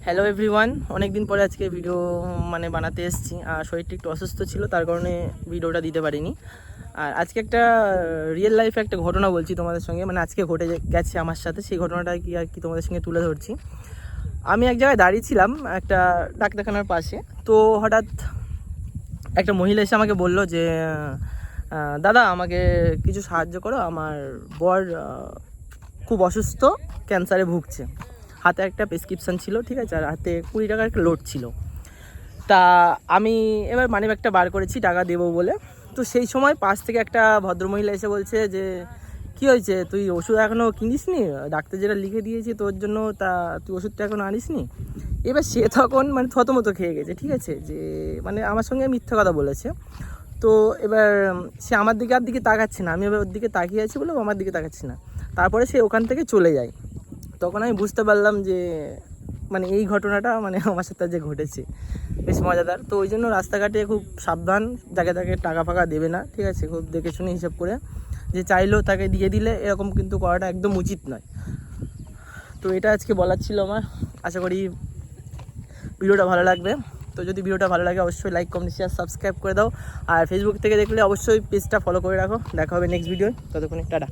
Hello everyone, অনেক দিন পরে আজকে ভিডিও বানাতে এসেছি। আর শরীরটা একটু অসুস্থ ছিল, তার কারণে ভিডিওটা দিতে পারিনি। আর আজকে একটা রিয়েল লাইফে একটা ঘটনা বলছি তোমাদের সঙ্গে, আজকে ঘটে গেছে আমার সাথে। সেই ঘটনাটা কি তোমাদের সঙ্গে তুলে ধরছি। আমি এক জায়গায় দাঁড়িয়ে ছিলাম একটা ডাক্তারখানার পাশে। তো হঠাৎ একটা মহিলা এসে আমাকে বলল যে দাদা, আমাকে কিছু সাহায্য করো, আমার বর খুব অসুস্থ, ক্যান্সারে ভুগছে। হাতে একটা প্রেসক্রিপশান ছিল, ঠিক আছে, আর হাতে 20 টাকার একটা লোড ছিল। তা আমি এবার মানিব্যাগটা বার করেছি টাকা দেবো বলে। তো সেই সময় পাশ থেকে একটা ভদ্রমহিলা এসে বলছে যে কী হয়েছে, তুই ওষুধ এখনও কিনিস নি? ডাক্তার যেটা লিখে দিয়েছি তোর জন্য, তা তুই ওষুধটা এখনও আনিস নি? এবার সে তখন থতমতো খেয়ে গেছে, ঠিক আছে, যে আমার সঙ্গে মিথ্যা কথা বলেছে। তো এবার সে আমার দিকে তাকাচ্ছে না, আমি এবার ওর দিকে তাকিয়ে আছি বলে ও আমার দিকে তাকাচ্ছি না। তারপরে সে ওখান থেকে চলে যায়। তখন আমি বুঝতে পারলাম যে এই ঘটনাটা আমার সাথে যে ঘটেছে বেশ মজাদার। তো ওই জন্য রাস্তাঘাটে খুব সাবধান, যাকে তাকে টাকা ফাঁকা দেবে না, ঠিক আছে, খুব দেখে শুনে হিসাব করে। যে চাইলেও তাকে দিয়ে দিলে এরকম কিন্তু করাটা একদম উচিত নয়। তো এটা আজকে বলার ছিল আমার। আশা করি ভিডিওটা ভালো লাগবে। তো যদি ভিডিওটা ভালো লাগে অবশ্যই লাইক, কমেন্ট, শেয়ার, সাবস্ক্রাইব করে দাও। আর ফেসবুক থেকে দেখলে অবশ্যই পেজটা ফলো করে রাখো। দেখা হবে নেক্সট ভিডিও, ততক্ষণে টাটা।